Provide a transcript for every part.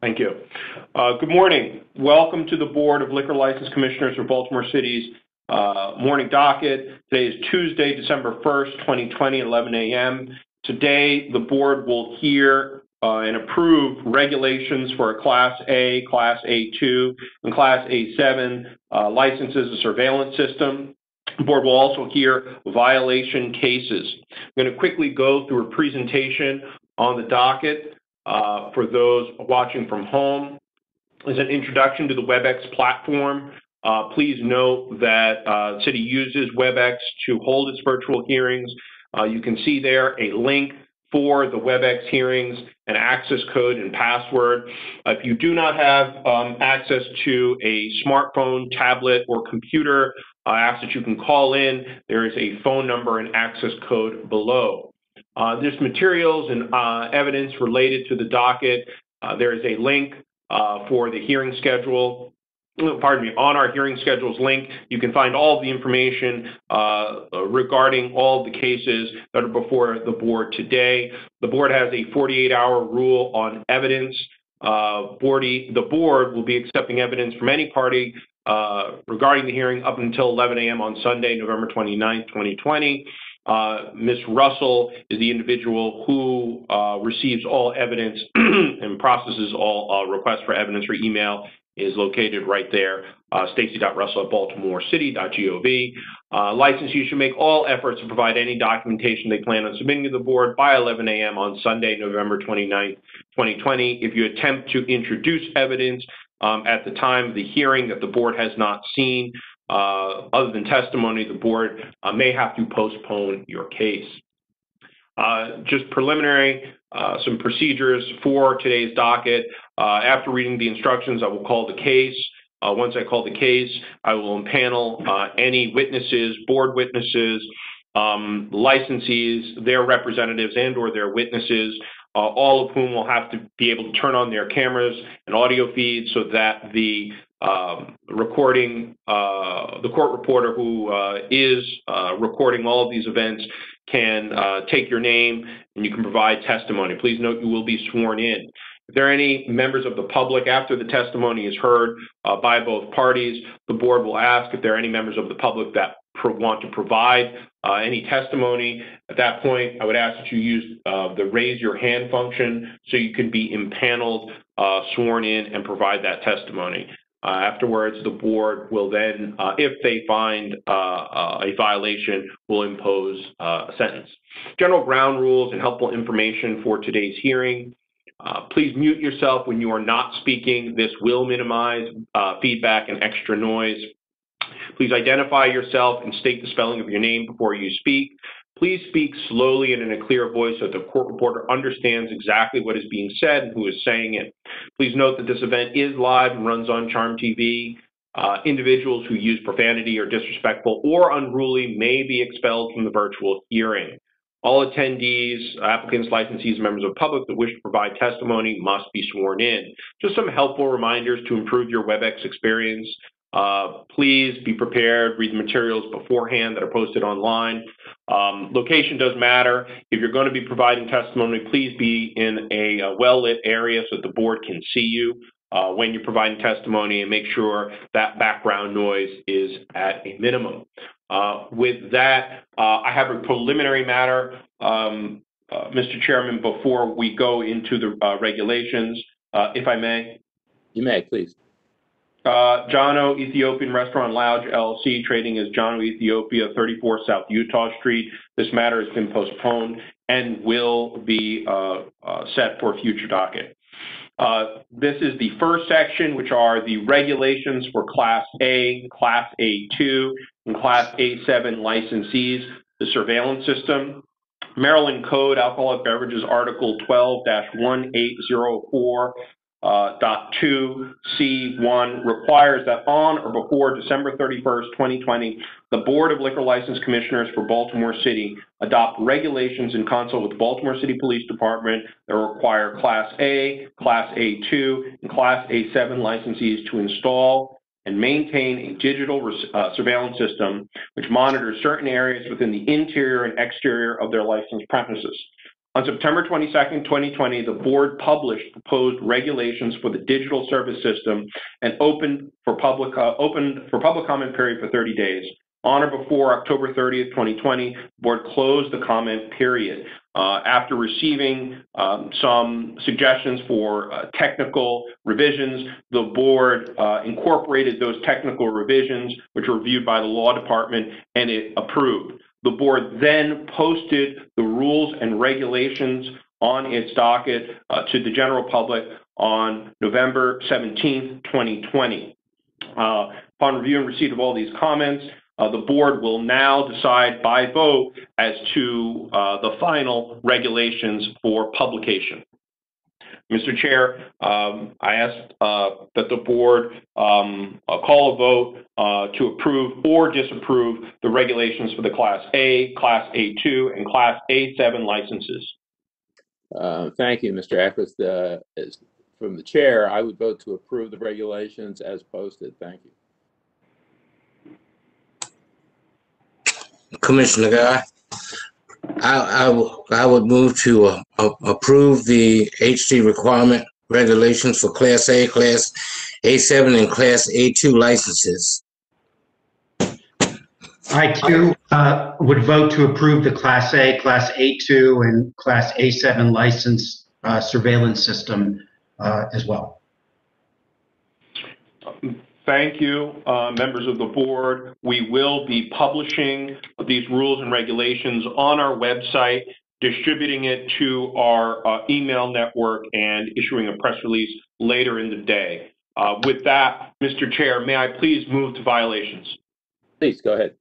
Thank you. Good morning. Welcome to the Board of Liquor License Commissioners for Baltimore City's morning docket. Today is Tuesday, December 1st, 2020, 11 a.m. Today, the board will hear and approve regulations for a Class A, Class A2, and Class A7 licenses and surveillance system. The board will also hear violation cases. I'm going to quickly go through a presentation on the docket. For those watching from home, as an introduction to the WebEx platform. Please note that City uses WebEx to hold its virtual hearings. You can see there a link for the WebEx hearings, an access code and password. If you do not have access to a smartphone, tablet, or computer, I ask that you can call in. There is a phone number and access code below. There's materials and evidence related to the docket. There is a link for the hearing schedule. Pardon me, on our hearing schedules link, you can find all of the information regarding all of the cases that are before the board today. The board has a 48-hour rule on evidence. The board will be accepting evidence from any party regarding the hearing up until 11 a.m. on Sunday, November 29th, 2020. Ms. Russell is the individual who receives all evidence and processes all requests for evidence. Her email is located right there, stacy.russell@baltimorecity.gov. Licensees should make all efforts to provide any documentation they plan on submitting to the board by 11 a.m. on Sunday, November 29th, 2020. If you attempt to introduce evidence at the time of the hearing that the board has not seen, other than testimony, the board may have to postpone your case. Just preliminary, some procedures for today's docket. After reading the instructions, I will call the case. Once I call the case, I will impanel any witnesses, board witnesses, licensees, their representatives, and/or their witnesses, all of whom will have to be able to turn on their cameras and audio feeds so that the the court reporter who is recording all of these events can take your name and you can provide testimony. Please note you will be sworn in. If there are any members of the public after the testimony is heard by both parties, the board will ask if there are any members of the public that want to provide any testimony. At that point, I would ask that you use the raise your hand function so you can be impaneled, sworn in, and provide that testimony. Afterwards, the board will then, if they find a violation, will impose a sentence. General ground rules and helpful information for today's hearing. Please mute yourself when you are not speaking. This will minimize feedback and extra noise. Please identify yourself and state the spelling of your name before you speak. Please speak slowly and in a clear voice so that the court reporter understands exactly what is being said and who is saying it. Please note that this event is live and runs on Charm TV. Individuals who use profanity or disrespectful or unruly may be expelled from the virtual hearing. All attendees, applicants, licensees, and members of the public that wish to provide testimony must be sworn in. Just some helpful reminders to improve your WebEx experience. Please be prepared, read the materials beforehand that are posted online. Location does matter. If you're going to be providing testimony, please be in a well-lit area so that the board can see you when you're providing testimony, and make sure that background noise is at a minimum. With that, I have a preliminary matter, Mr. Chairman, before we go into the regulations, if I may. You may, please. Jono Ethiopian Restaurant Lounge, LLC, trading as Jono Ethiopia, 34 South Utah Street. This matter has been postponed and will be set for a future docket. This is the first section, which are the regulations for Class A, Class A2, and Class A7 licensees, the surveillance system. Maryland Code Alcoholic Beverages Article 12-1804. .2C1 requires that on or before December 31st, 2020, the Board of Liquor License Commissioners for Baltimore City adopt regulations in concert with the Baltimore City Police Department that require Class A, Class A2, and Class A7 licensees to install and maintain a digital surveillance system which monitors certain areas within the interior and exterior of their licensed premises. On September 22nd, 2020, the board published proposed regulations for the digital service system and opened for public comment period for 30 days. On or before October 30th, 2020, the board closed the comment period. After receiving some suggestions for technical revisions, the board incorporated those technical revisions, which were reviewed by the law department, and it approved. The board then posted the rules and regulations on its docket to the general public on November 17th, 2020. Upon review and receipt of all these comments, the board will now decide by vote as to the final regulations for publication. Mr. Chair, I ask that the board call a vote to approve or disapprove the regulations for the Class A, Class A2, and Class A7 licenses. Thank you, Mr. Eckles. From the chair, I would vote to approve the regulations as posted. Thank you. Commissioner Guy, I would move to approve the HD requirement regulations for Class A, Class A7, and Class A2 licenses. I too would vote to approve the Class A, Class A2, and Class A7 license surveillance system as well. Thank you, members of the board. We will be publishing these rules and regulations on our website, distributing it to our email network, and issuing a press release later in the day. With that, Mr. Chair, may I please move to violations? Please, go ahead.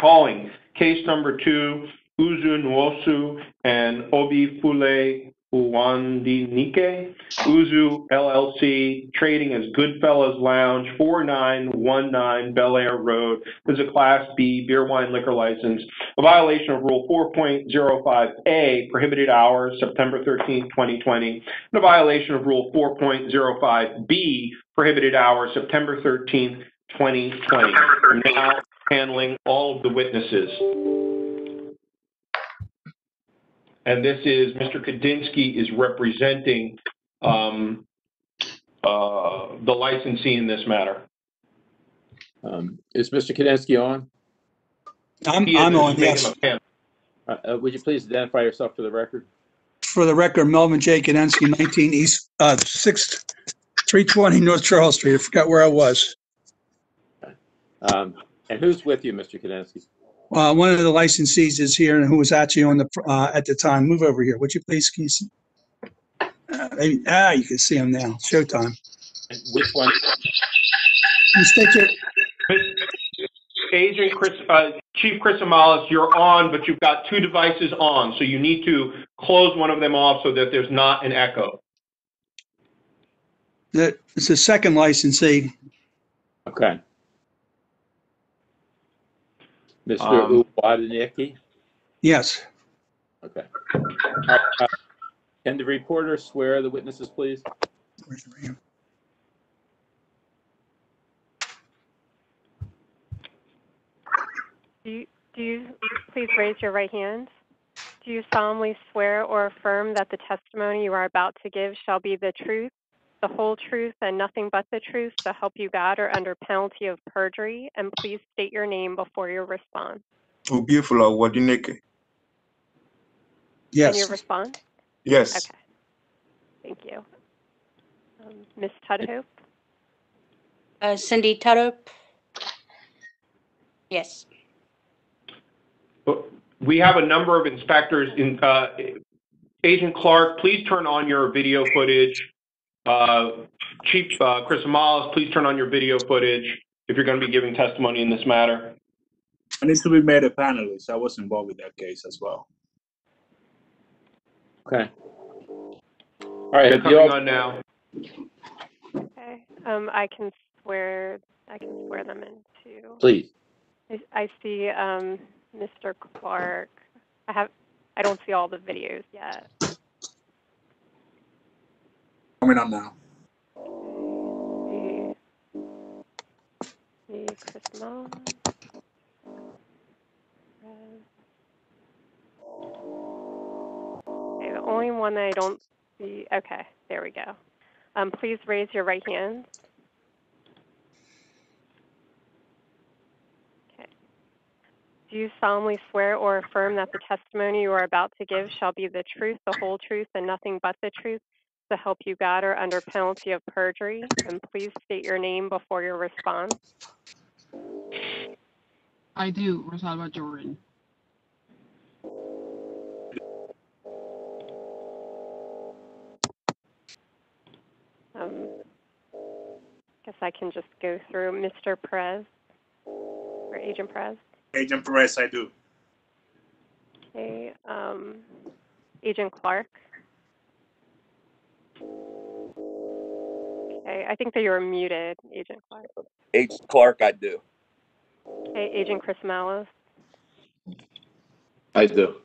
Calling case number 2, Uzu Nwosu and Obi Fule Uwandinike, Uzu LLC, trading as Goodfellas Lounge, 4919 Bel Air Road. This is a Class B beer, wine, liquor license. A violation of Rule 4.05A, prohibited hours, September 13th, 2020. And a violation of Rule 4.05B, prohibited hours, September 13th, 2020. I'm now handling all of the witnesses. And this is Mr. Kadinsky is representing the licensee in this matter. Is Mr. Kadinsky on? I'm on, yes. Would you please identify yourself for the record? For the record, Melvin J. Kadinsky, 19 East 320 North Charles Street. I forgot where I was. And who's with you, Mr. Kadinsky? One of the licensees is here, and who was actually on the at the time. Move over here, would you please? Can you see? You can see him now. Showtime. And which one? Agent Chris, Chief Chris Amalis, you're on, but you've got 2 devices on, so you need to close one of them off so that there's not an echo. It's the second licensee. Okay. Mr. Uwandinike? Yes. Okay. Can the reporter swear the witnesses, please? Do you please raise your right hand? Do you solemnly swear or affirm that the testimony you are about to give shall be the truth, the whole truth, and nothing but the truth, so help you God, or under penalty of perjury? And please state your name before your response. Beautiful Uwandinike. Yes. And your response? Yes. Okay. Thank you. Ms. Tudhope? Cindy Tudhope. Yes. We have a number of inspectors. Agent Clark, please turn on your video footage. Chief Chris Amalis, please turn on your video footage if you're going to be giving testimony in this matter. I need to be made a panelist. I was involved with that case as well. Okay. All right. They're coming on now. Okay. I can swear them in too. Please. I see Mr. Clark. I don't see all the videos yet. Coming on now. See Chris Mullins. only one that I don't see, okay, there we go. Please raise your right hand. Okay. Do you solemnly swear or affirm that the testimony you are about to give shall be the truth, the whole truth, and nothing but the truth, to help you God, or under penalty of perjury? And please state your name before your response. I do, Rosalba Jordan. Guess I can just go through Mr. Perez, or Agent Perez. Agent Perez, I do. Okay, Agent Clark. Okay, I think that you're muted, Agent Clark. Agent Clark, I do. Okay, Agent Chris Mallows. I do.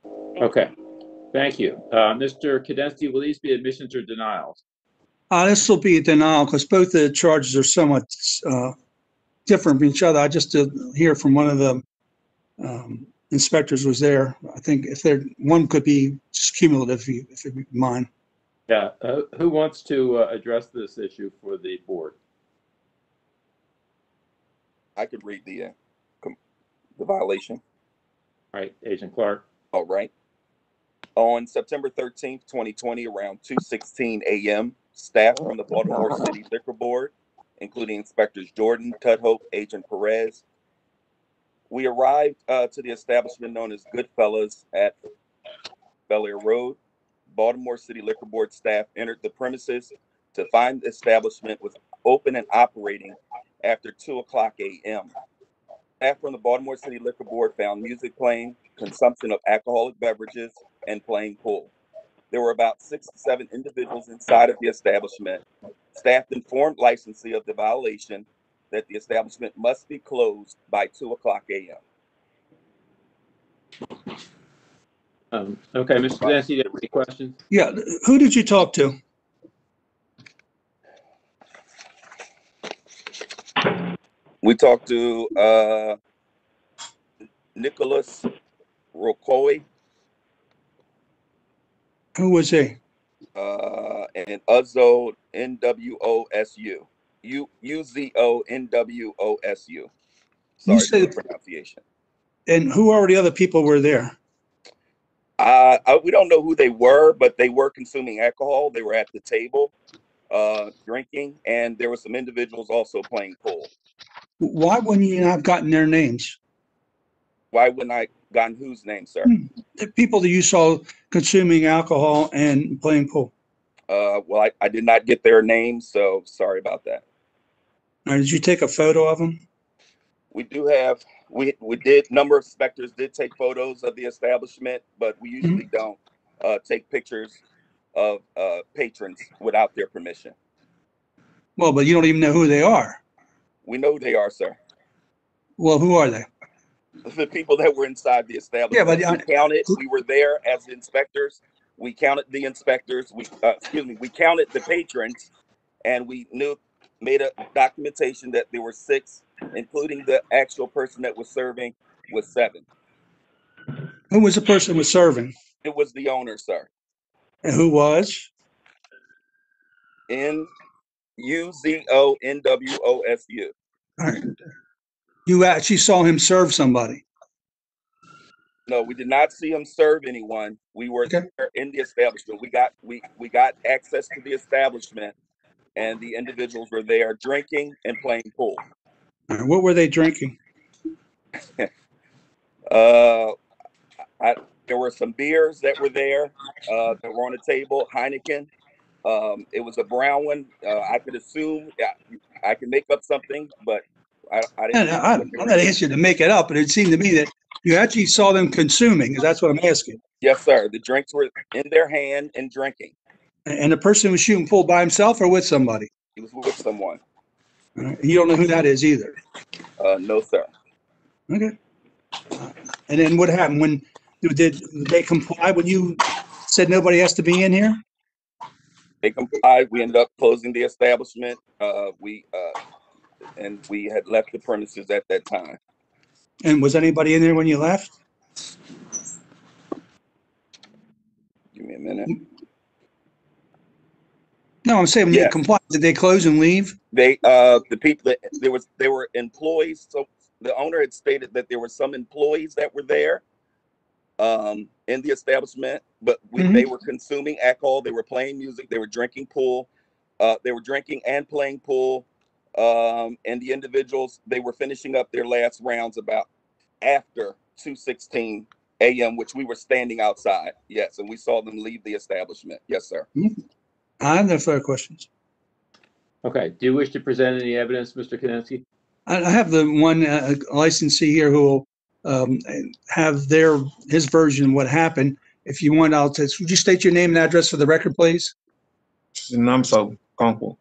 Thank you. Okay, thank you. Mr. Kadensky, will these be admissions or denials? This will be a denial because both the charges are somewhat different from each other. I just did hear from one of the inspectors was there. I think if there, one could be just cumulative, if you mind. Yeah, who wants to address this issue for the board? I could read the violation. All right, Agent Clark. All right. On September 13th, 2020, around 2:16 a.m., staff from the Baltimore City Liquor Board, including Inspectors Jordan, Tudhope, Agent Perez, we arrived to the establishment known as Goodfellas at Bel Air Road. Baltimore City Liquor Board staff entered the premises to find the establishment was open and operating after 2:00 a.m. Staff from the Baltimore City Liquor Board found music playing, consumption of alcoholic beverages, and playing pool. There were about 6 to 7 individuals inside of the establishment. Staff informed licensee of the violation that the establishment must be closed by 2:00 a.m. Okay, Mr. Kadensky, do you have any questions? Yeah, who did you talk to? We talked to Nicholas Rokoy Who was he? and Uzzo NWOSU. Uzo NWOSU. Sorry for the pronunciation. And who are the other people were there? We don't know who they were, but they were consuming alcohol. They were at the table drinking, and there were some individuals also playing pool. Why wouldn't you have gotten their names? Why wouldn't I gotten whose name, sir? The people that you saw consuming alcohol and playing pool. Well, I did not get their names, so sorry about that. Did you take a photo of them? We do have, we did, number of inspectors did take photos of the establishment, but we usually don't take pictures of patrons without their permission. Well, but you don't even know who they are. We know who they are, sir. Well, who are they? The people that were inside the establishment. Yeah, but we counted, we were there as inspectors. We counted the inspectors. We counted the patrons, and we made a documentation that there were 6, including the actual person that was serving was 7. Who was the person who was serving? It was the owner, sir. And who was? UZONWOSU. All right. You actually saw him serve somebody? No, we did not see him serve anyone. We were there in the establishment. We got access to the establishment, and the individuals were there drinking and playing pool. All right. What were they drinking? There were some beers that were there that were on the table. Heineken. It was a brown one. I could assume. I can make up something, but I didn't. I'm not asking you to make it up, but it seemed to me that you actually saw them consuming, because that's what I'm asking. Yes, sir. The drinks were in their hand and drinking. And the person was shooting pool by himself or with somebody? He was with someone. All right. You don't know who that is either? No, sir. Okay. And then what happened when did they comply when you said nobody has to be in here? They complied. We ended up closing the establishment. And we had left the premises at that time. And was anybody in there when you left? Give me a minute. No, I'm saying when they Yeah. complied, did they close and leave? They the people that they were employees. So the owner had stated that there were some employees that were there in the establishment, but they were consuming alcohol, they were playing music, they were drinking pool, they were drinking and playing pool. And the individuals, they were finishing up their last rounds about after 2:16 a.m., which we were standing outside. Yes, and we saw them leave the establishment. Yes, sir. I have no further questions. Okay. Do you wish to present any evidence, Mr. Konensky? I have the one licensee here who will have his version of what happened. If you want, would you state your name and address for the record, please? Namsa Konko.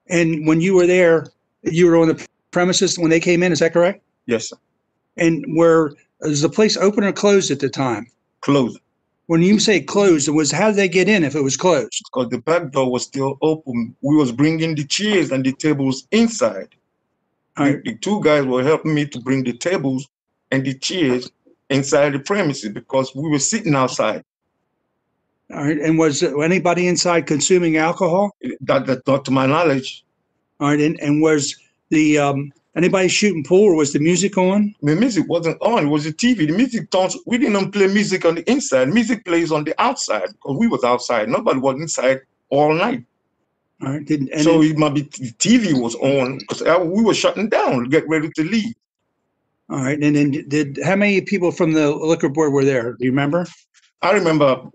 And when you were there, you were on the premises when they came in, is that correct? Yes, sir. And was the place open or closed at the time? Closed. When you say closed, how did they get in if it was closed? Because the back door was still open. We was bringing the chairs and the tables inside. Right. The two guys were helping me to bring the tables and the chairs inside the premises because we were sitting outside. All right. And was anybody inside consuming alcohol? That's not to my knowledge. All right. And was anybody shooting pool or was the music on? The music wasn't on. It was the TV. The music tons. We didn't play music on the inside. Music plays on the outside because we was outside. Nobody was inside all night. All right. So it might be the TV was on because we were shutting down, get ready to leave. All right. And then how many people from the liquor board were there? Do you remember? I remember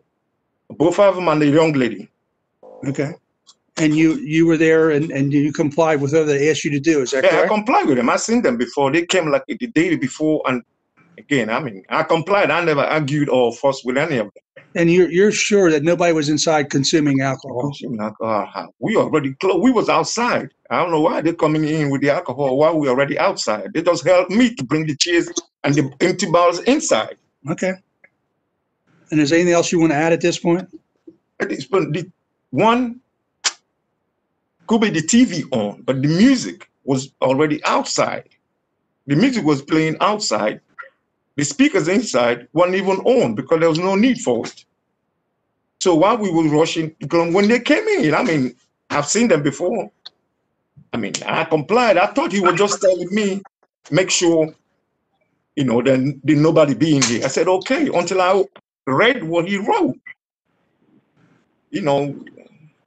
both of them and the young lady. Okay. And you were there and you complied with what they asked you to do. Is that correct? I complied with them. I seen them before. They came like the day before. And again, I mean, I complied. I never argued or fussed with any of them. And you're sure that nobody was inside consuming alcohol? Consuming alcohol. We already closed. We was outside. I don't know why they're coming in with the alcohol while we already outside. They just helped me to bring the chairs and the empty bottles inside. Okay. And is there anything else you want to add at this point? The one could be the TV on, but the music was already outside. The music was playing outside. The speakers inside weren't even on because there was no need for it. So while we were rushing, because when they came in, I mean, I've seen them before. I mean, I complied. I thought he was just telling me, make sure, then nobody be in here. I said, okay, until I read what he wrote.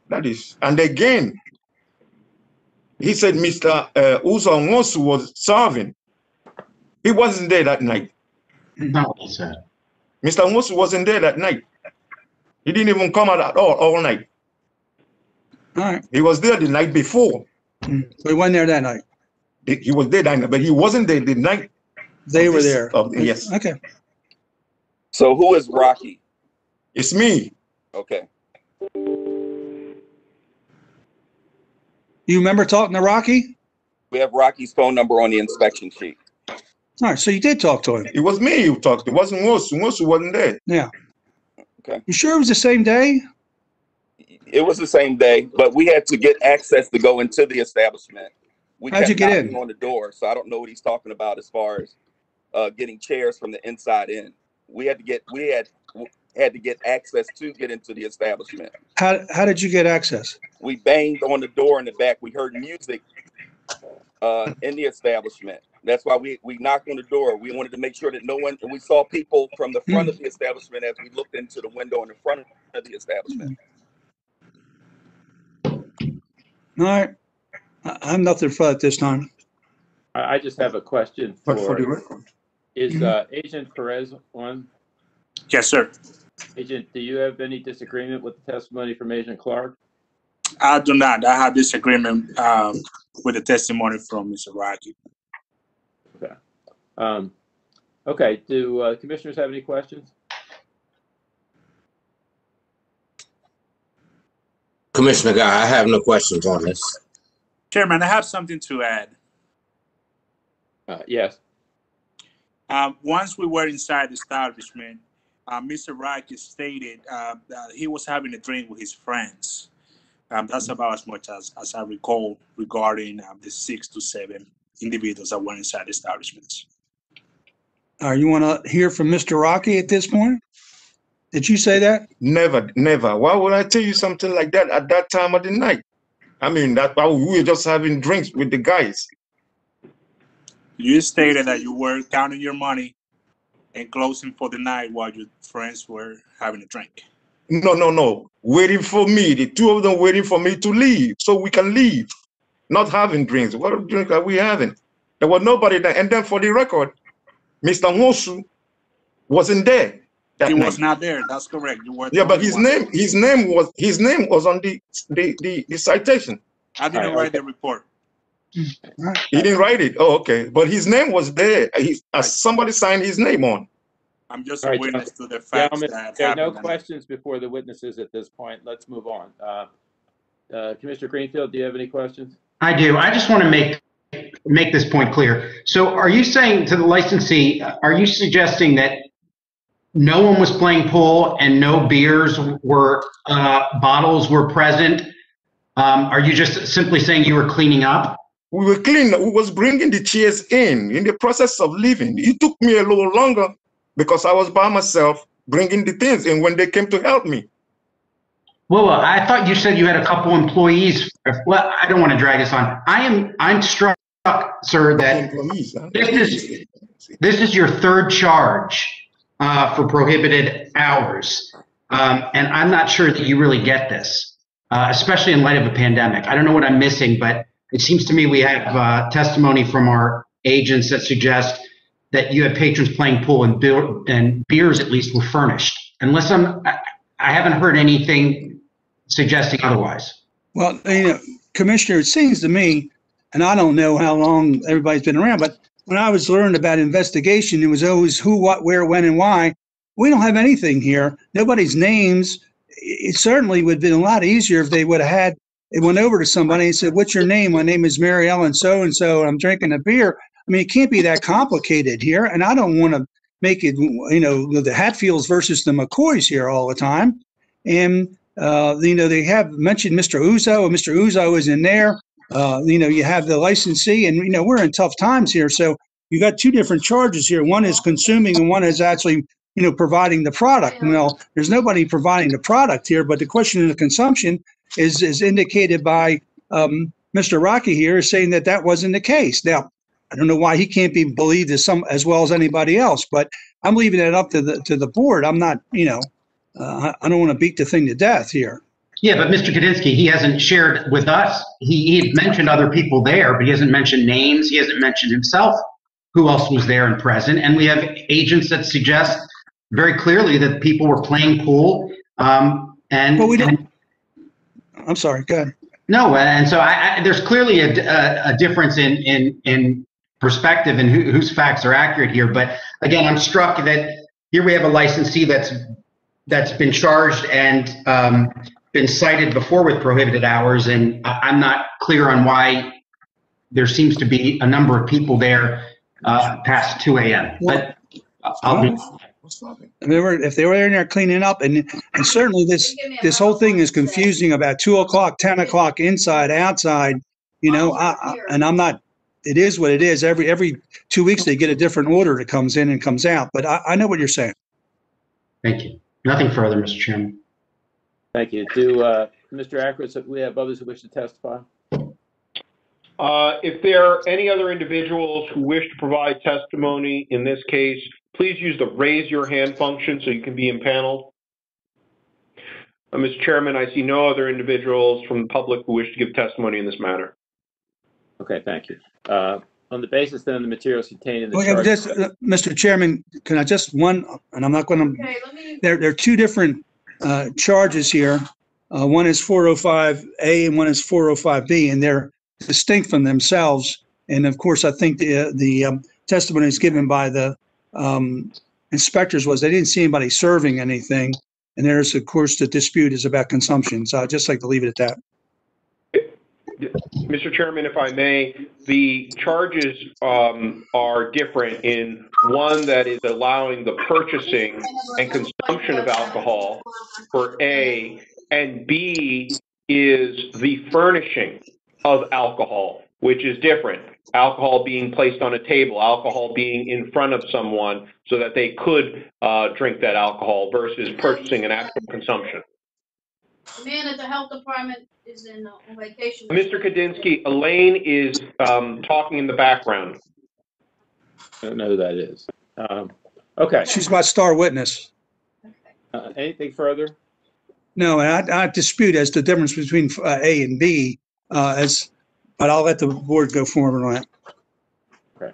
That is. And again, he said Mr. Uzo Nwosu was serving. He wasn't there that night. No, he said. Mr. Nwosu wasn't there that night. He didn't even come out at all night. All right. He was there the night before. So he wasn't there that night? He was there that night, but he wasn't there the night. They were there? Yes. Okay. So who is Rocky? It's me. Okay. You remember talking to Rocky? We have Rocky's phone number on the inspection sheet. All right, so you did talk to him. It was me who talked. It wasn't Nwosu. Nwosu wasn't there. Yeah. Okay. You sure it was the same day? It was the same day, but we had to get access to go into the establishment. How'd you get in? On the door, so I don't know what he's talking about as far as getting chairs from the inside in. We had to get access to get into the establishment. How did you get access? We banged on the door in the back. We heard music in the establishment. That's why we knocked on the door. We wanted to make sure that no one, and we saw people from the front of the establishment as we looked into the window in the front of the establishment. All right. I have nothing for at this time. I just have a question But for the record. Is Agent Perez on? Yes, sir. Agent, do you have any disagreement with the testimony from Agent Clark? I do not. I have disagreement with the testimony from Mr. Rocky. Okay. Okay. Do commissioners have any questions? Commissioner Guy, I have no questions on this. Chairman, I have something to add. Yes. Once we were inside the establishment, Mr. Rocky stated that he was having a drink with his friends. That's about as much as I recall regarding the 6 to 7 individuals that were inside the establishments. You want to hear from Mr. Rocky at this point? Did you say that? Never, never. Why would I tell you something like that at that time of the night? I mean, we were just having drinks with the guys. You stated that you were counting your money and closing for the night while your friends were having a drink. No. Waiting for me. The two of them waiting for me to leave so we can leave. Not having drinks. What drink are we having? There was nobody there. And then for the record, Mr. Nwosu wasn't there. He was not there. That's correct. You were. Yeah, but his name was on the citation. I didn't write the report. He didn't write it. Oh, okay. But his name was there. Somebody signed his name on. I'm just a witness to the facts that there are no happened. questions before the witnesses at this point. Let's move on. Commissioner Greenfield, do you have any questions? I do. I just want to make this point clear. So are you saying to the licensee, are you suggesting that no one was playing pool and no beers were, bottles were present? Are you just simply saying you were cleaning up? We were cleaning. We was bringing the chairs in the process of leaving. It took me a little longer because I was by myself bringing the things in when they came to help me. Well, I thought you said you had a couple employees. Well, I don't want to drag this on. I'm struck, sir, that this is your third charge for prohibited hours. And I'm not sure that you really get this, especially in light of a pandemic. I don't know what I'm missing, but it seems to me we have testimony from our agents that suggest that you had patrons playing pool and beers at least were furnished. Unless I haven't heard anything suggesting otherwise. Well, Commissioner, it seems to me, and I don't know how long everybody's been around, but when I was learned about investigation, it was always who, what, where, when, and why. We don't have anything here. Nobody's names. It certainly would have been a lot easier if they would have had, it went over to somebody and said, what's your name? My name is Mary Ellen so-and-so, and I'm drinking a beer. I mean, it can't be that complicated here, and I don't want to make it, the Hatfields versus the McCoys here all the time. And, they have mentioned Mr. Uzo, and Mr. Uzo is in there. You have the licensee, and, we're in tough times here. So you got two different charges here. One is consuming, and one is actually, providing the product. Well, there's nobody providing the product here, but the question of the consumption is indicated by Mr. Rocky here, is saying that wasn't the case. Now, I don't know why he can't be believed as well as anybody else, but I'm leaving it up to the board. I'm not, I don't want to beat the thing to death here. Yeah, but Mr. Kadinsky, he hasn't shared with us. He mentioned other people there, but he hasn't mentioned names. He hasn't mentioned himself, who else was there and present. And we have agents that suggest very clearly that people were playing pool. Well, we don't. I'm sorry, go ahead. No, and so there's clearly a difference in perspective and whose facts are accurate here. But again, I'm struck that here we have a licensee that's been charged and been cited before with prohibited hours, and I'm not clear on why there seems to be a number of people there past 2 a.m. But if they were in there cleaning up, and certainly this whole thing is confusing about 2 o'clock, 10 o'clock, inside, outside, and I'm not. It is what it is. Every 2 weeks they get a different order that comes in and comes out. But I know what you're saying. Thank you. Nothing further, Mr. Chairman. Thank you. Do Mr. Ackers, we have others who wish to testify? If there are any other individuals who wish to provide testimony in this case, please use the raise your hand function so you can be impaneled. Mr. Chairman, I see no other individuals from the public who wish to give testimony in this matter. Okay, thank you. On the basis then of the materials contained in the charge. Mr. Chairman, can I just and I'm not going to, there are two different charges here. One is 405A and one is 405B, and they're distinct from themselves. And of course, I think the testimony is given by the inspectors was they didn't see anybody serving anything. And there's, of course, the dispute is about consumption. So I'd just like to leave it at that. Mr. Chairman, if I may, the charges are different in one that is allowing the purchasing and consumption of alcohol for A, and B is the furnishing of alcohol, which is different. alcohol being placed on a table, alcohol being in front of someone so that they could drink that alcohol versus purchasing an actual consumption. The man at the health department is on vacation. Mr. Kadinsky, Elaine is talking in the background. I don't know who that is. Okay. She's my star witness. Anything further? No, and I dispute as to the difference between A and B, but I'll let the board go forward on that. Okay.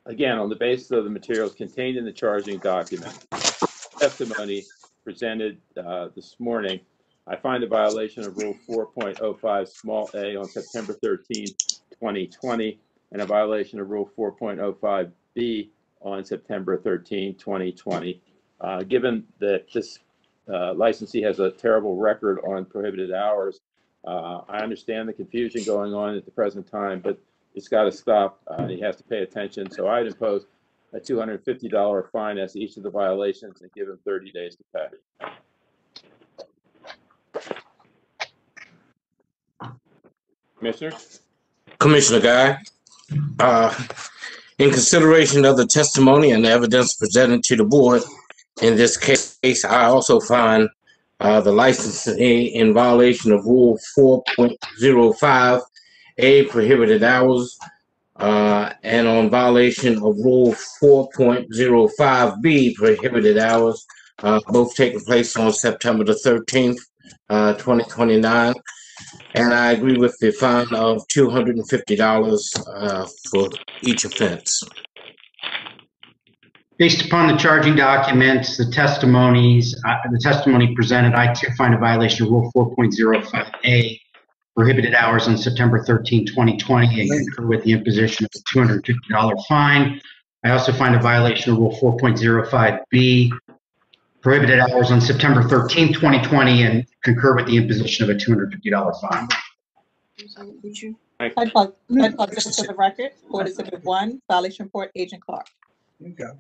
Again, on the basis of the materials contained in the charging document, testimony presented this morning, I find a violation of Rule 4.05 small a on September 13, 2020, and a violation of Rule 4.05b on September 13, 2020. Given that this licensee has a terrible record on prohibited hours, I understand the confusion going on at the present time, but it's got to stop. He has to pay attention. So I'd impose a $250 fine as to each of the violations and give him 30 days to pay. Commissioner? Commissioner Guy, in consideration of the testimony and the evidence presented to the board, in this case, I also find the licensee in violation of Rule 4.05, A, prohibited hours, and on violation of Rule 4.05B, prohibited hours, both taking place on September the 13th, 2029. And I agree with the fine of $250 for each offense. Based upon the charging documents, the testimony presented, I too find a violation of Rule 4.05A, prohibited hours on September 13, 2020, and concur with the imposition of a $250 fine. I also find a violation of Rule 4.05B, prohibited hours on September 13, 2020, and concur with the imposition of a $250 fine. I'd call this to the record. Court Exhibit 1, violation report, Agent Clark. Okay.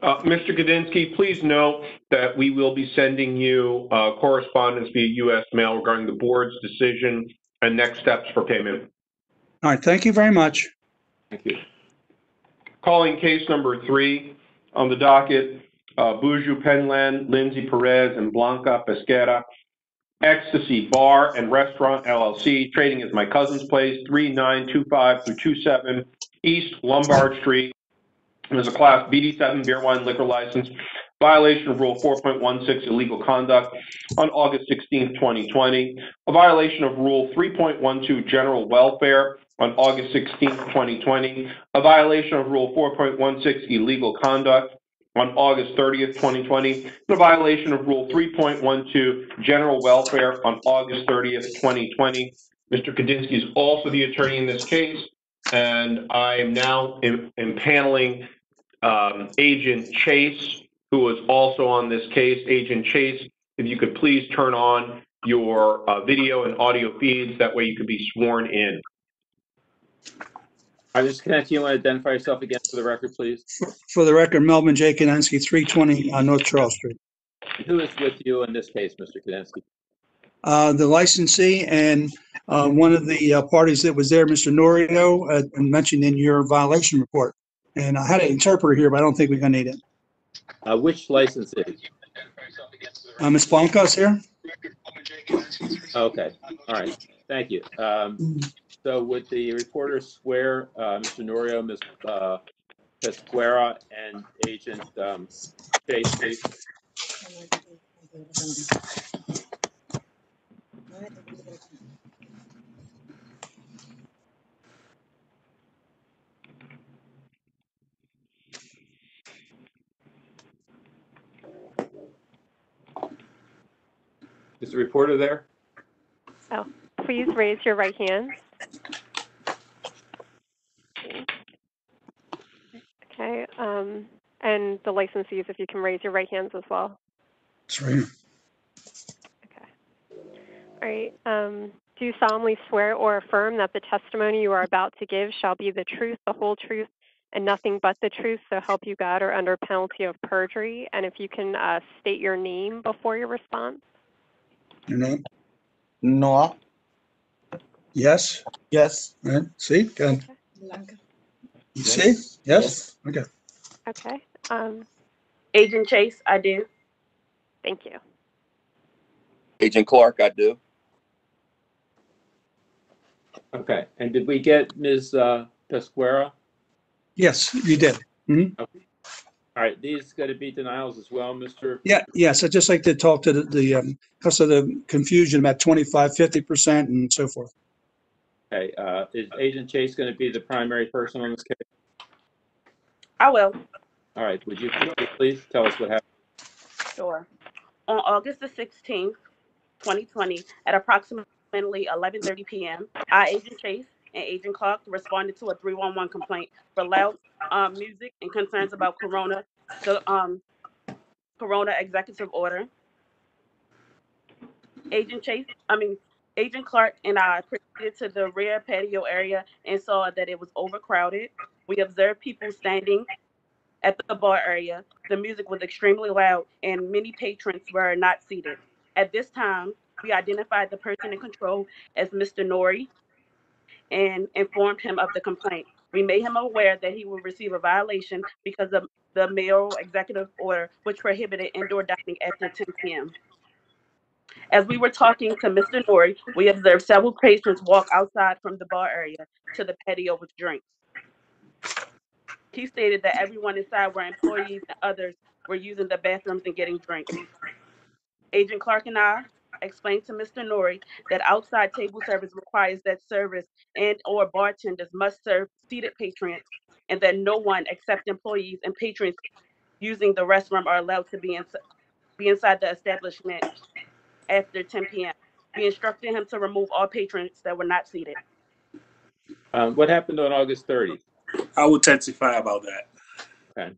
Mr. Gadinsky, please note that we will be sending you correspondence via U.S. mail regarding the board's decision and next steps for payment. All right. Thank you very much. Thank you. Calling case number 3 on the docket, Buju Penland, Lindsay Perez, and Blanca Pesquera, Ecstasy Bar and Restaurant LLC, trading as My Cousin's Place, 3925 through 27 East Lombard Street. There's a Class BD7 beer, wine, liquor license, violation of Rule 4.16 illegal conduct on August 16, 2020, a violation of Rule 3.12 general welfare on August 16, 2020, a violation of Rule 4.16 illegal conduct on August 30th, 2020, and a violation of Rule 3.12 general welfare on August 30th, 2020. Mr. Kadinsky is also the attorney in this case, and I am now impaneling Agent Chase, who is also on this case. Agent Chase, if you could please turn on your video and audio feeds, that way you can be sworn in. I just connect you. Want to identify yourself again for the record, please? For the record, Melvin J. Kadinsky, 320 North Charles Street. Who is with you in this case, Mr. Kadinsky? The licensee and one of the parties that was there, Mr. Norio, mentioned in your violation report. And I had an interpreter here, but I don't think we're going to need it. Which licensee? Ms. Blanca's here. Okay. All right. Thank you. So would the reporter swear Mr. Norio, Ms. Pesquera, and Agent Chase, please? Is the reporter there? Oh, please raise your right hand. Okay, and the licensees, if you can raise your right hands as well. That's right. Okay. All right. Do you solemnly swear or affirm that the testimony you are about to give shall be the truth, the whole truth, and nothing but the truth, so help you God, or under penalty of perjury? And if you can state your name before your response. Your name? Noah. Yes. Yes. Right. See? Good. Okay. You see? Yes? Okay. Okay. Agent Chase, I do. Thank you. Agent Clark, I do. Okay. And did we get Ms. Pesquera? Yes, you did. Okay. All right. These going to be denials as well, Mr. Yeah, yes. I'd just like to talk to the because of the confusion about 25, 50% and so forth. Okay. Is Agent Chase going to be the primary person on this case? I will. All right. Would you please tell us what happened? Sure. On August the 16th, 2020, at approximately 11:30 p.m., I, Agent Chase, and Agent Clark responded to a 311 complaint for loud music and concerns about the Corona executive order. Agent Clark and I proceeded to the rear patio area and saw that it was overcrowded. We observed people standing at the bar area. The music was extremely loud and many patrons were not seated. At this time, we identified the person in control as Mr. Nori and informed him of the complaint. We made him aware that he would receive a violation because of the mayoral executive order, which prohibited indoor dining after 10 p.m. As we were talking to Mr. Nori, we observed several patrons walk outside from the bar area to the patio with drinks. He stated that everyone inside were employees and others were using the bathrooms and getting drinks. Agent Clark and I explained to Mr. Nori that outside table service requires that servers and or bartenders must serve seated patrons and that no one except employees and patrons using the restroom are allowed to be inside the establishment after 10 p.m. We instructed him to remove all patrons that were not seated. What happened on August 30th? I will testify about that. Okay.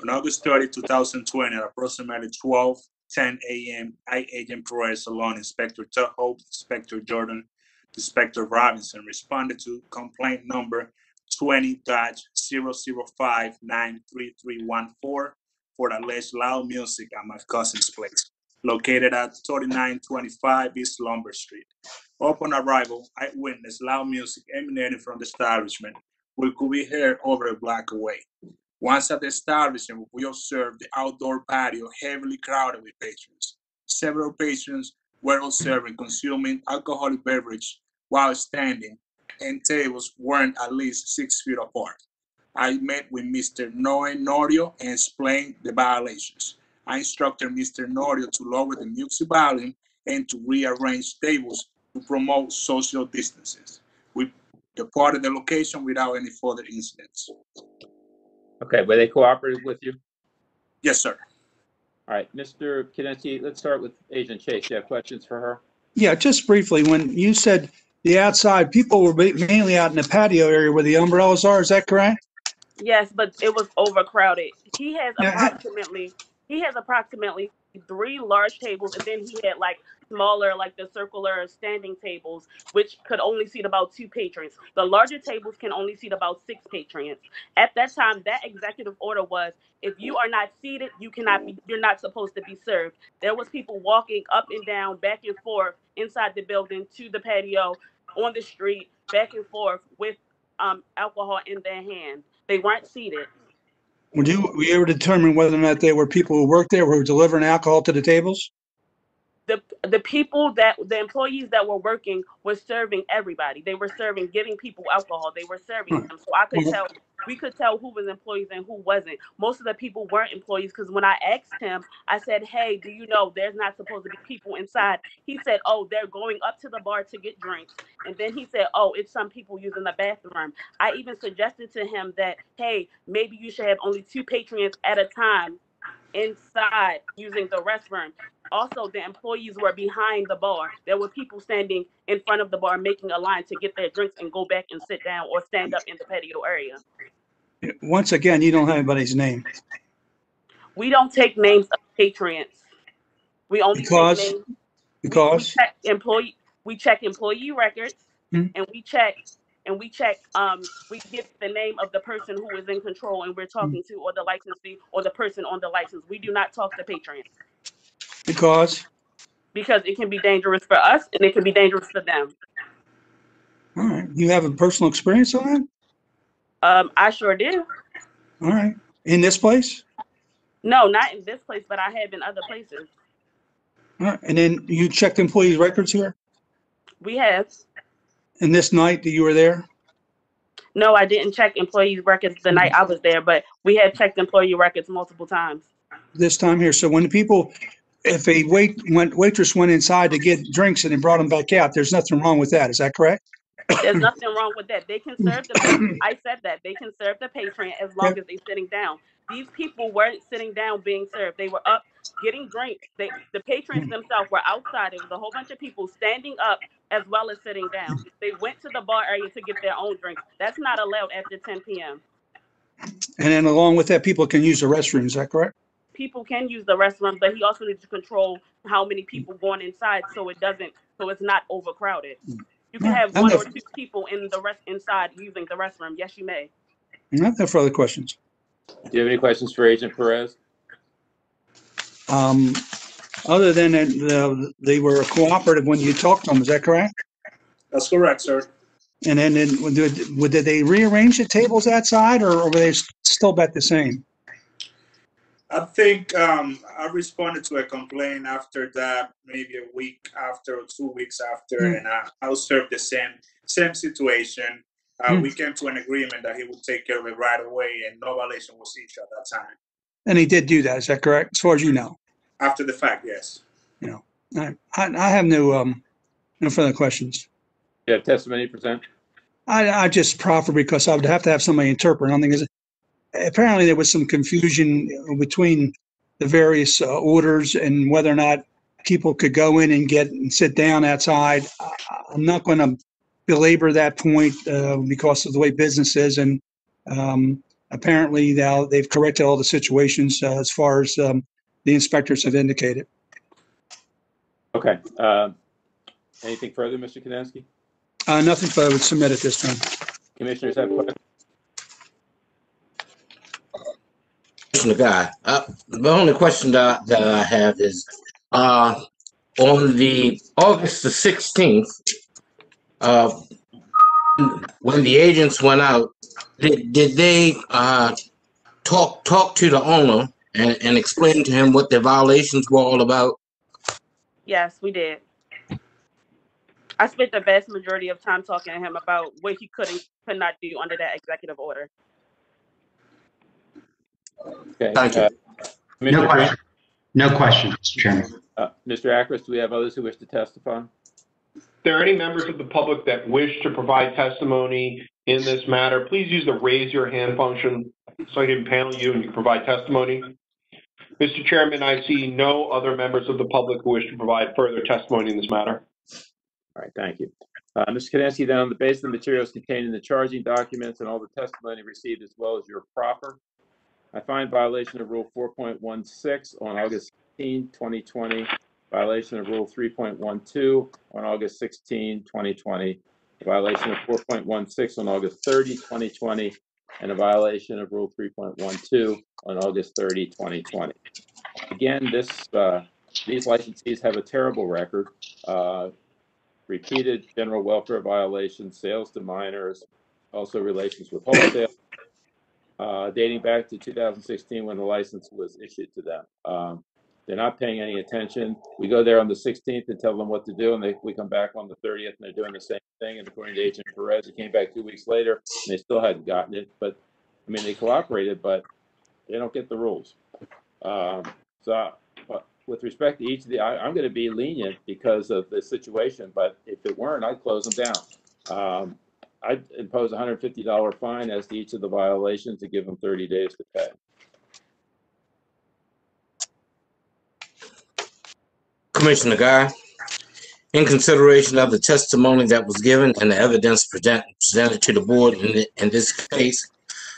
On August 30, 2020, at approximately 12:10 a.m., I, Agent Perez, along Inspector Hope, Inspector Jordan, Inspector Robinson, responded to complaint number 20-005-93314 for alleged loud music at my cousin's place, located at 3925 East Lumber Street. Upon arrival, I witnessed loud music emanating from the establishment, which could be heard over a block away. Once at the establishment, we observed the outdoor patio heavily crowded with patrons. Several patrons were observed consuming alcoholic beverage while standing, and tables weren't at least 6 feet apart. I met with Mr. Norio and explained the violations. I instructed Mr. Norio to lower the music volume and to rearrange tables to promote social distances. We departed the location without any further incidents. Okay, were they cooperative with you? Yes, sir. All right, Mr. Kennedy, let's start with Agent Chase. You have questions for her? Yeah, just briefly, when you said the outside, people were mainly out in the patio area where the umbrellas are, is that correct? Yes, but it was overcrowded. He has Yeah. approximately 3 large tables, and then he had like smaller, like the circular standing tables, which could only seat about 2 patrons. The larger tables can only seat about 6 patrons. At that time, that executive order was, if you are not seated, you're not supposed to be served. There was people walking up and down, back and forth inside the building to the patio, on the street, back and forth with alcohol in their hand. They weren't seated. Were you able to determine whether or not they were people who worked there who were delivering alcohol to the tables? The employees that were working were serving everybody. They were giving people alcohol. They were serving them. So we could tell who was employees and who wasn't. Most of the people weren't employees because when I asked him, I said, hey, do you know there's not supposed to be people inside? He said, oh, they're going up to the bar to get drinks. And then he said, oh, it's some people using the bathroom. I even suggested to him that, hey, maybe you should have only 2 patrons at a time inside using the restroom. Also, the employees were behind the bar. There were people standing in front of the bar making a line to get their drinks and go back and sit down or stand up in the patio area. Once again, you don't have anybody's name. We don't take names of patrons. We only take names. Because? We check employee records, and we give the name of the person who is in control and we're talking to, or the licensee, or the person on the license. We do not talk to patrons. Because it can be dangerous for us and it can be dangerous for them. All right. You have a personal experience on that? I sure do. All right. In this place? No, not in this place, but I have in other places. All right. And then you checked employees' records here? We have. And this night that you were there? No, I didn't check employee records the night I was there, but we have checked employee records multiple times. This time here. So when the people, if a waitress went inside to get drinks and then brought them back out, there's nothing wrong with that. Is that correct? There's nothing wrong with that. They can serve the patron. I said that. They can serve the patron as long as they're sitting down. These people weren't sitting down being served. They were up getting drinks. The patrons themselves were outside. There was a whole bunch of people standing up as well as sitting down. They went to the bar area to get their own drinks. That's not allowed after 10 p.m. And then along with that, people can use the restroom. Is that correct? People can use the restaurant, but he also needs to control how many people going inside so it's not overcrowded. You can have one or two people inside using the restroom. Yes, you may. No further questions. Do you have any questions for Agent Perez? Other than that, they were cooperative when you talked to them. Is that correct? That's correct, sir. And then did they rearrange the tables outside, or were they still about the same? I think I responded to a complaint after that, maybe a week after or 2 weeks after, and I observed the same situation. We came to an agreement that he would take care of it right away, and no violation was issued at that time. And he did do that. Is that correct? As far as you know. After the fact, yes. You know, I have no further questions. You have testimony to present? I just proffer because I would have to have somebody interpret. I think apparently there was some confusion between the various orders and whether or not people could go in and sit down outside. I'm not going to belabor that point because of the way business is, and apparently now they've corrected all the situations as far as the inspectors have indicated. Okay. Anything further, Mr. Kanensky? Nothing further would submit at this time. Commissioners have questions? The guy. The only question that I have is on the August the 16th, when the agents went out, did they talk to the owner and explain to him what the violations were all about? Yes, we did. I spent the vast majority of time talking to him about what he could not do under that executive order. Okay. Thank you. No question. No question, Mr. Chairman. Mr. Akers, do we have others who wish to testify? If there are any members of the public that wish to provide testimony in this matter, please use the raise your hand function so I can panel you and you can provide testimony. Mr. Chairman, I see no other members of the public who wish to provide further testimony in this matter. All right, thank you. Mr. Kanensky, then on the basis of the materials contained in the charging documents and all the testimony received as well as your proffer, I find violation of Rule 4.16 on August 16, 2020, violation of Rule 3.12 on August 16, 2020, a violation of 4.16 on August 30, 2020, and a violation of Rule 3.12 on August 30, 2020. Again, these licensees have a terrible record. Repeated general welfare violations, sales to minors, also relations with wholesale, dating back to 2016 when the license was issued to them. They're not paying any attention. We go there on the 16th and tell them what to do, and we come back on the 30th and they're doing the same thing. And according to Agent Perez, it came back 2 weeks later and they still hadn't gotten it. But I mean, they cooperated, but they don't get the rules. With respect to each of I'm going to be lenient because of the situation, but if it weren't, I'd close them down. I'd impose a $150 fine as to each of the violations to give them 30 days to pay. Commissioner Guy, in consideration of the testimony that was given and the evidence presented to the board in this case,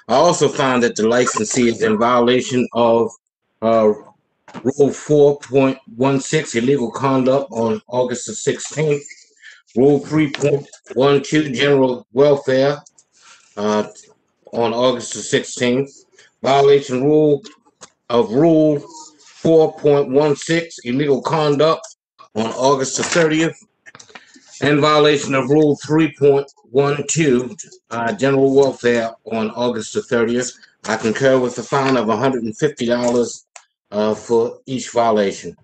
I also found that the licensee is in violation of Rule 4.16, illegal conduct on August the 16th, Rule 3.12, general welfare on August the 16th, violation Rule 4.16, illegal conduct on August the 30th, and violation of Rule 3.12, general welfare on August the 30th. I concur with the fine of $150 for each violation.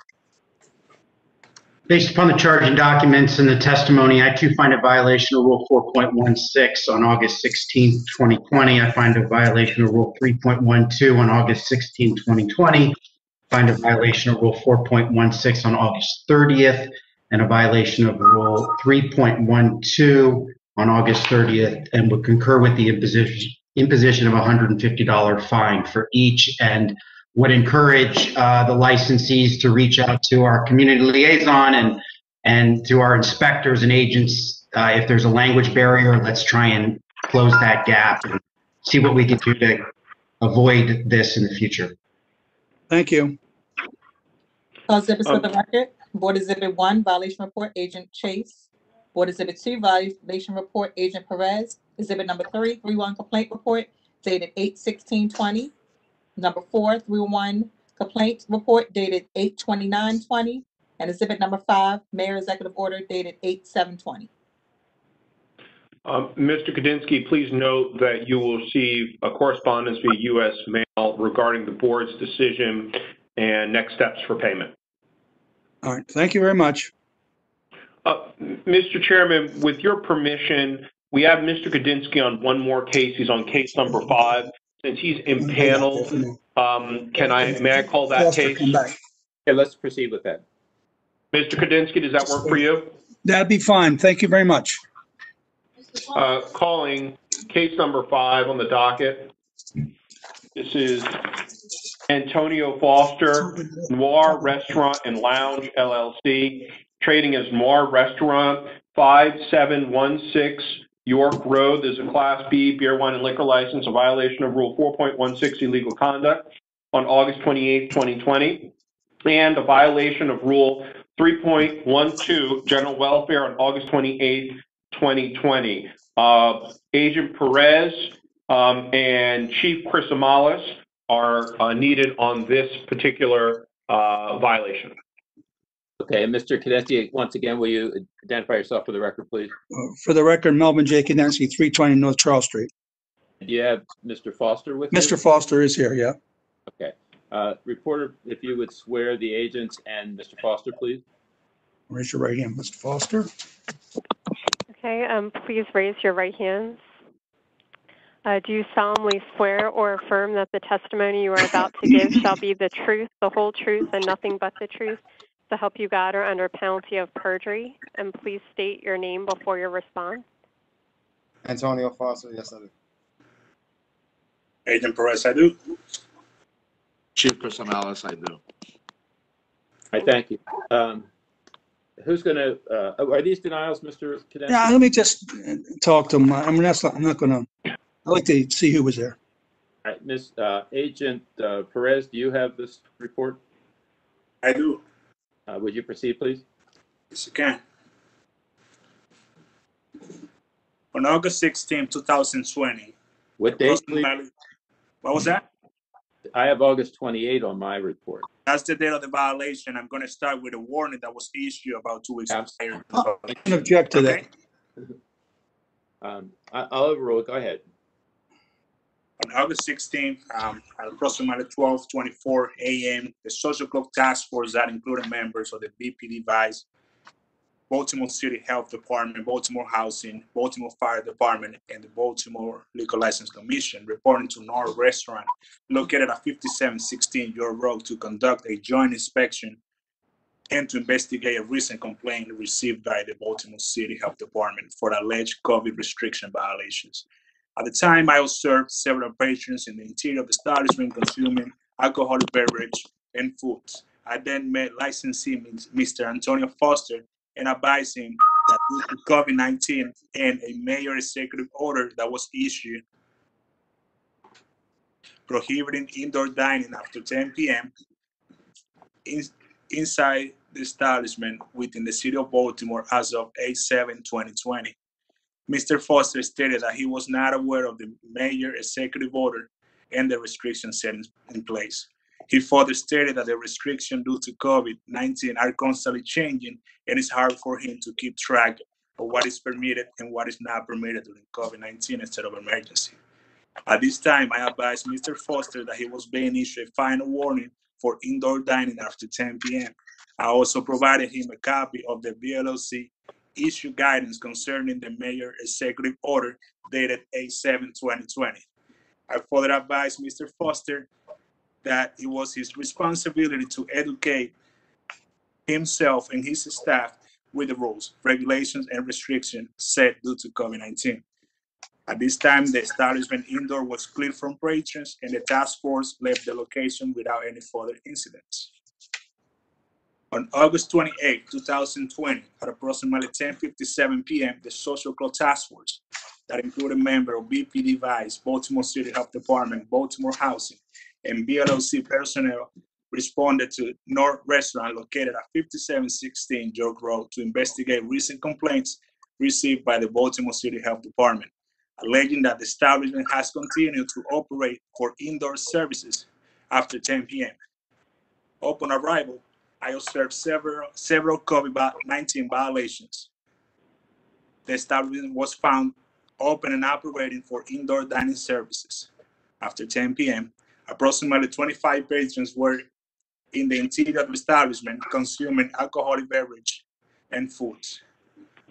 Based upon the charging documents and the testimony, I too find a violation of Rule 4.16 on August 16, 2020. I find a violation of Rule 3.12 on August 16, 2020. Find a violation of Rule 4.16 on August 30th, and a violation of Rule 3.12 on August 30th, and would concur with the imposition of a $150 fine for each, and would encourage the licensees to reach out to our community liaison and to our inspectors and agents. If there's a language barrier, let's try and close that gap and see what we can do to avoid this in the future. Thank you. All exhibits for the record. Board Exhibit 1, Violation Report, Agent Chase. Board Exhibit 2, Violation Report, Agent Perez. Exhibit number 3, 3-1 Complaint Report, dated 8/16/20. Number 4, 3-1 Complaint Report, dated 8/29/20. And Exhibit number 5, Mayor Executive Order, dated 8/7/20. Mr. Kudinski, please note that you will receive a correspondence via U.S. mail regarding the board's decision and next steps for payment. All right. Thank you very much. Mr. Chairman, with your permission, we have Mr. Kudinski on one more case. He's on case number 5. Since he's impaneled, may I call that case? Okay, let's proceed with that. Mr. Kudinski, does that work for you? That'd be fine. Thank you very much. Calling case number 5 on the docket. This is Antonio Foster, Noir Restaurant and Lounge, LLC, trading as Noir Restaurant, 5716 York Road. There's a Class B beer, wine, and liquor license, a violation of Rule 4.16 illegal conduct on August 28, 2020, and a violation of Rule 3.12 general welfare on August 28, 2020. Agent Perez and Chief Chris Amalis are needed on this particular violation. Okay, and Mr. Kudinski, once again, will you identify yourself for the record, please? For the record, Melvin J. Kudinski, 320 North Charles Street. Do you have Mr. Foster with you? Mr. Foster is here, yeah. Okay. Reporter, if you would swear the agents and Mr. Foster, please. Raise your right hand, Mr. Foster. Okay, please raise your right hands. Do you solemnly swear or affirm that the testimony you are about to give shall be the truth, the whole truth, and nothing but the truth, to help you God, or under penalty of perjury? And please state your name before your response. Antonio Foster, yes, I do. Agent Perez, I do. Chief Chris Amalis, I do. I thank you. Who's going to, are these denials, Mr. Kudinski? Yeah, let me just talk to him. I mean, I'm not going to, I'd like to see who was there. All right, Ms. Agent Perez, do you have this report? I do. Would you proceed, please? Yes, you can. On August 16, 2020. What date, please? What was that? I have August 28 on my report. That's the date of the violation. I'm going to start with a warning that was issued about 2 weeks prior. I can object to that. I'll overrule it. Go ahead. On August 16th, at approximately 12:24 a.m., the Social Club Task Force that included members of the BPD Vice, Baltimore City Health Department, Baltimore Housing, Baltimore Fire Department, and the Baltimore Liquor License Commission reporting to Noir Restaurant located at 5716 York Road to conduct a joint inspection and to investigate a recent complaint received by the Baltimore City Health Department for alleged COVID restriction violations. At the time, I observed several patrons in the interior of the establishment consuming alcoholic beverage and food. I then met licensee Mr. Antonio Foster and advised him that due to COVID-19 and a mayor executive order that was issued prohibiting indoor dining after 10 p.m. Inside the establishment within the city of Baltimore as of 8/7/2020. Mr. Foster stated that he was not aware of the mayor executive order and the restrictions set in place. He further stated that the restrictions due to COVID-19 are constantly changing and it's hard for him to keep track of what is permitted and what is not permitted during COVID-19 state of emergency. At this time, I advised Mr. Foster that he was being issued a final warning for indoor dining after 10 p.m. I also provided him a copy of the BLOC issue guidance concerning the mayor executive order dated 8/7/2020. I further advised Mr. Foster that it was his responsibility to educate himself and his staff with the rules, regulations, and restrictions set due to COVID-19. At this time, the establishment indoor was cleared from patrons and the task force left the location without any further incidents. On August 28, 2020, at approximately 10:57 p.m., the Social Club Task Force, that included members of BPD Vice, Baltimore City Health Department, Baltimore Housing, and BLOC personnel, responded to North Restaurant located at 5716 York Road to investigate recent complaints received by the Baltimore City Health Department, alleging that the establishment has continued to operate for indoor services after 10 p.m. Upon arrival, I observed several COVID-19 violations. The establishment was found open and operating for indoor dining services. After 10 p.m., approximately 25 patrons were in the interior of the establishment consuming alcoholic beverage and foods.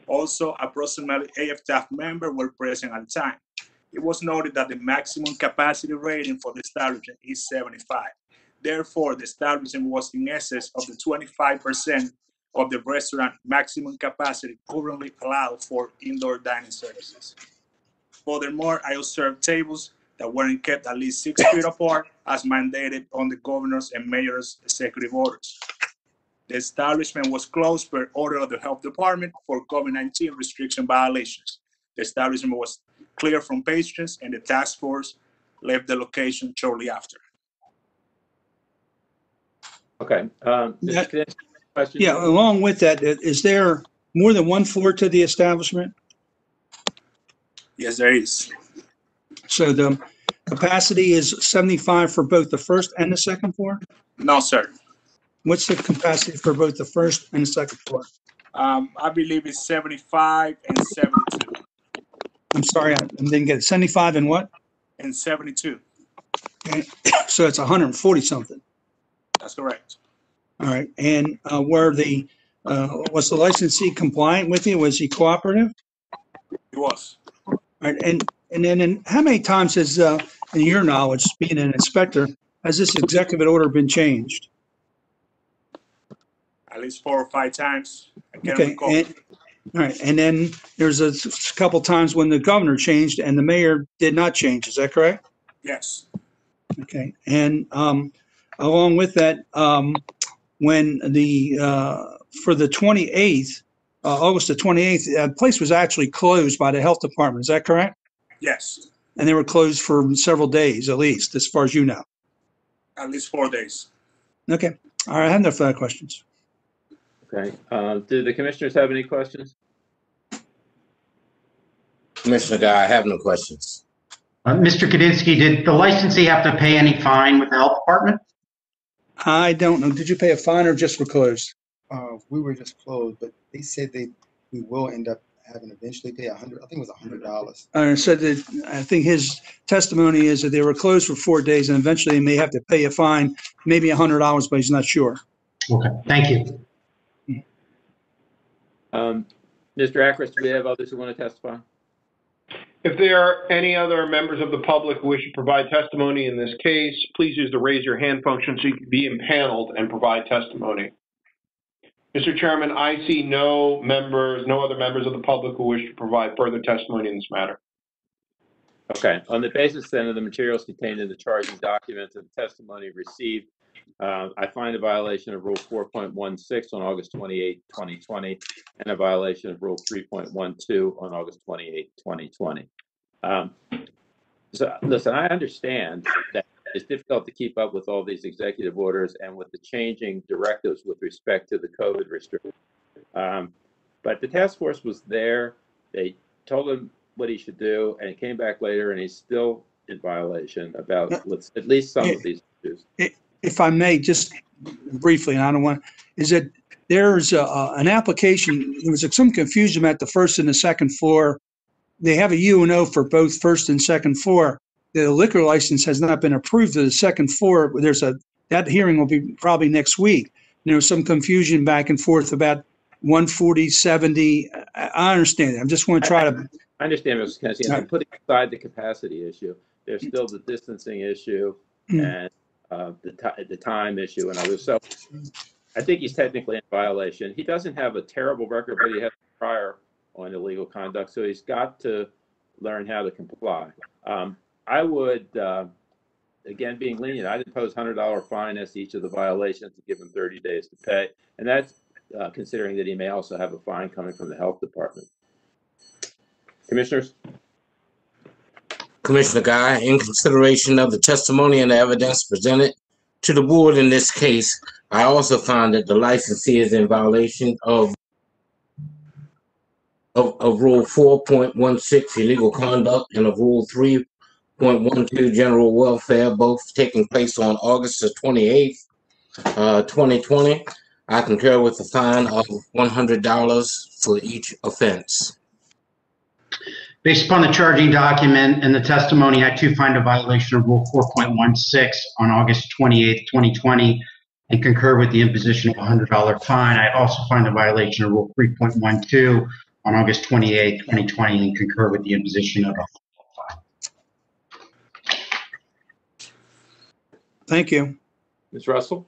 Also, approximately 8 staff members were present at the time. It was noted that the maximum capacity rating for the establishment is 75. Therefore, the establishment was in excess of the 25% of the restaurant maximum capacity currently allowed for indoor dining services. Furthermore, I observed tables that weren't kept at least 6 feet apart as mandated on the governor's and mayor's executive orders. The establishment was closed per order of the health department for COVID-19 restriction violations. The establishment was cleared from patrons and the task force left the location shortly after. Okay. Question? Yeah, along with that, is there more than one floor to the establishment? Yes, there is. So the capacity is 75 for both the first and the second floor? No, sir. What's the capacity for both the first and the second floor? I believe it's 75 and 72. I'm sorry, I didn't get it. 75 and what? And 72. Okay. So it's 140 something. That's correct. All right. And was the licensee compliant with you? Was he cooperative? He was. All right. And then how many times has, in your knowledge, being an inspector, has this executive order been changed? At least 4 or 5 times. I can't Okay. recall. All right. And then there's a couple times when the governor changed and the mayor did not change. Is that correct? Yes. Okay. And along with that, when for the 28th, August the 28th, the place was actually closed by the health department. Is that correct? Yes. And they were closed for several days, at least, as far as you know. At least 4 days. Okay. All right. I have no further questions. Okay. Do the commissioners have any questions? Commissioner Guy, I have no questions. Mr. Kadinsky, did the licensee have to pay any fine with the health department? I don't know. Did you pay a fine or just were closed? We were just closed, but they said we will end up having eventually pay $100. I think it was $100. I said that I think his testimony is that they were closed for 4 days and eventually they may have to pay a fine, maybe $100, but he's not sure. Okay. Thank you. Mr. Akers, do we have others who want to testify? If there are any other members of the public who wish to provide testimony in this case, please use the raise your hand function so you can be impaneled and provide testimony. Mr. Chairman, I see no other members of the public who wish to provide further testimony in this matter. Okay. On the basis then of the materials contained in the charging documents and testimony received, I find a violation of Rule 4.16 on August 28, 2020, and a violation of Rule 3.12 on August 28, 2020. So, listen, I understand that it's difficult to keep up with all these executive orders and with the changing directives with respect to the COVID restrictions. But the task force was there. They told him what he should do, and he came back later, and he's still in violation about at least some of these issues. If I may, just briefly, and I don't want, is that there's an application. There was some confusion at the first and the second floor. They have a UNO for both first and second floor. The liquor license has not been approved to the second floor. That hearing will be probably next week. Some confusion back and forth about 140, 70. I understand that. I'm just want to try to. I understand, Mr. Kennedy. And putting aside the capacity issue, there's still the distancing issue and the time issue and others. So I think he's technically in violation. He doesn't have a terrible record, but he has prior on illegal conduct, so he's got to learn how to comply. I would, again, being lenient, I'd impose $100 fine as to each of the violations to give him 30 days to pay, and that's considering that he may also have a fine coming from the health department. Commissioners? Commissioner Guy, in consideration of the testimony and the evidence presented to the board in this case, I also find that the licensee is in violation of Rule 4.16, illegal conduct, and of Rule 3.12, general welfare, both taking place on August the 28th, 2020. I concur with the fine of $100 for each offense. Based upon the charging document and the testimony, I too find a violation of Rule 4.16 on August 28th, 2020, and concur with the imposition of a $100 fine. I also find a violation of Rule 3.12 on August 28th, 2020, and concur with the imposition of a fine. Thank you. Ms. Russell?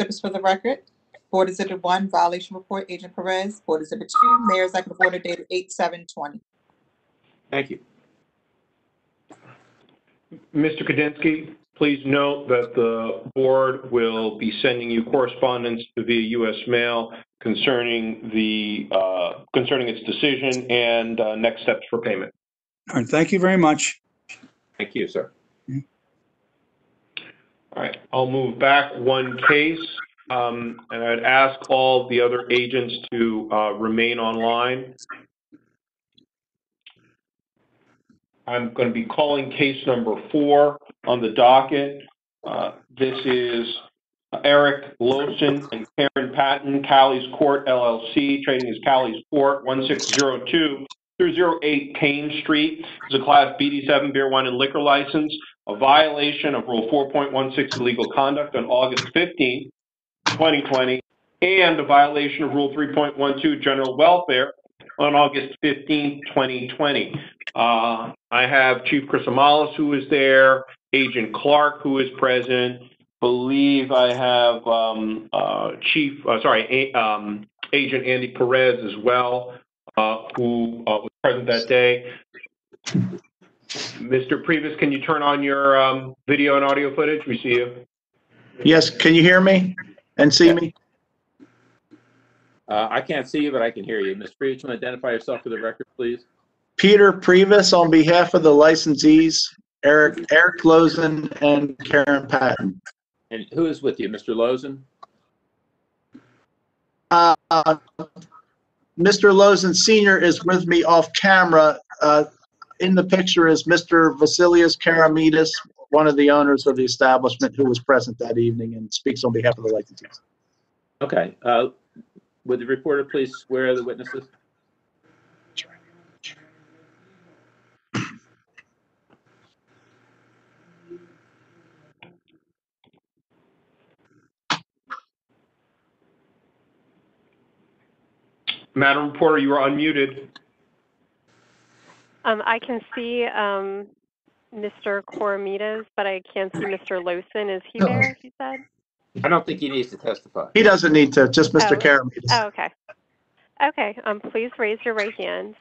Exhibits for the record. Board Exhibit 1, violation report, Agent Perez. Board Exhibit 2, Mayor's Executive Order dated 8/7/20. Thank you. Mr. Kudinski, please note that the board will be sending you correspondence via U.S. mail concerning its decision and next steps for payment. All right, thank you very much. Thank you, sir. All right, I'll move back one case, and I'd ask all the other agents to remain online. I'm going to be calling case number 4 on the docket. This is Eric Lawson and Karen Patton, Callie's Court, LLC, trading as Callie's Court, 1602-08 Kane Street. It's a Class BD7 beer, wine, and liquor license, a violation of Rule 4.16 illegal conduct on August 15, 2020, and a violation of Rule 3.12 general welfare on August 15, 2020. I have Chief Chris Amalis, who is there, Agent Clark, who is present. Believe I have Agent Andy Perez as well, who was present that day. Mr. Previs, can you turn on your video and audio footage? We see you. Yes, can you hear me and see me? I can't see you, but I can hear you. Ms. Previs, can you identify yourself for the record, please? Peter Previs on behalf of the licensees, Eric Lozen and Karen Patton. And who is with you, Mr. Lozen? Mr. Lozen Sr. is with me off camera. In the picture is Mr. Vasilius Karamidas, one of the owners of the establishment who was present that evening and speaks on behalf of the licensees. Okay. Would the reporter please swear the witnesses? Madam Reporter, you are unmuted. I can see Mr. Coramitas, but I can't see Mr. Lawson. Is he there, you said? I don't think he needs to testify. He doesn't need to, just Mr. Karamidas. Oh, okay. Okay, please raise your right hand.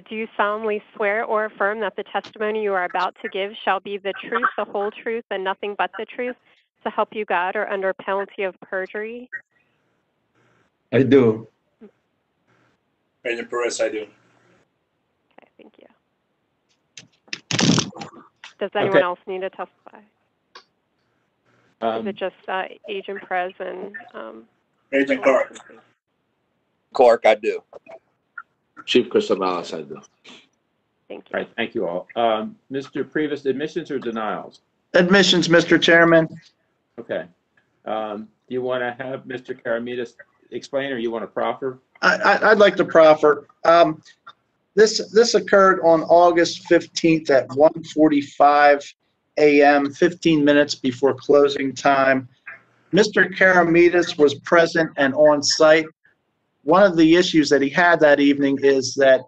Do you solemnly swear or affirm that the testimony you are about to give shall be the truth, the whole truth, and nothing but the truth, to help you God, or under penalty of perjury? I do. Agent Perez, I do. Okay, thank you. Does anyone else need to testify? Is it just Agent Perez and Agent Clark? Clark, I do. Chief Chris Amalis, I do. Thank you. All right, thank you all. Mr. Previs, admissions or denials? Admissions, Mr. Chairman. Okay. Do you want to have Mr. Karamidas explain, or you want to proffer? I'd like to proffer. This occurred on August 15th at 1:45 a.m., 15 minutes before closing time. Mr. Karamidas was present and on site. One of the issues that he had that evening is that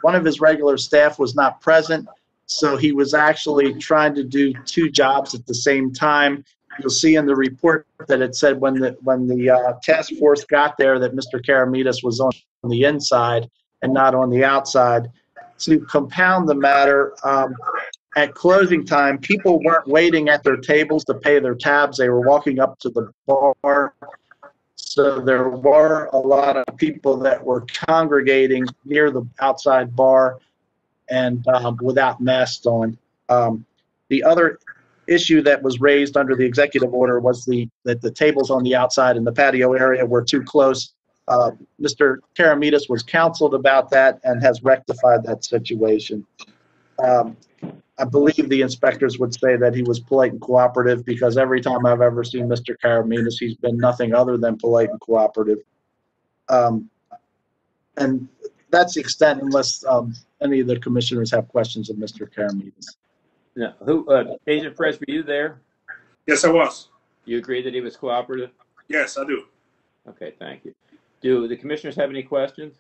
one of his regular staff was not present, so he was actually trying to do two jobs at the same time. You'll see in the report that it said when the task force got there that Mr. Karamidas was on the inside and not on the outside. To compound the matter, at closing time, people weren't waiting at their tables to pay their tabs. They were walking up to the bar. So there were a lot of people that were congregating near the outside bar and without masks on. The other issue that was raised under the executive order was that the tables on the outside in the patio area were too close. Mr. Karamidas was counseled about that and has rectified that situation. I believe the inspectors would say that he was polite and cooperative, because every time I've ever seen Mr. Karamidas, he's been nothing other than polite and cooperative. And that's the extent, unless any of the commissioners have questions of Mr. Karamidas. No, Agent Perez, were you there? Yes, I was. You agree that he was cooperative? Yes, I do. Okay, thank you. Do the commissioners have any questions?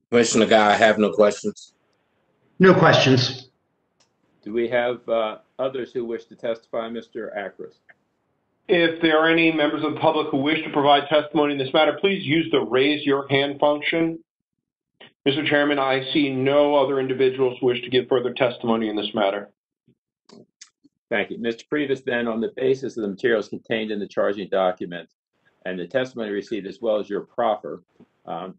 Commissioner Guy, I have no questions. No questions. Do we have others who wish to testify? Mr. Akras. If there are any members of the public who wish to provide testimony in this matter, please use the raise your hand function. Mr. Chairman, I see no other individuals who wish to give further testimony in this matter. Thank you. Mr. Previs, then, on the basis of the materials contained in the charging document and the testimony received, as well as your proffer,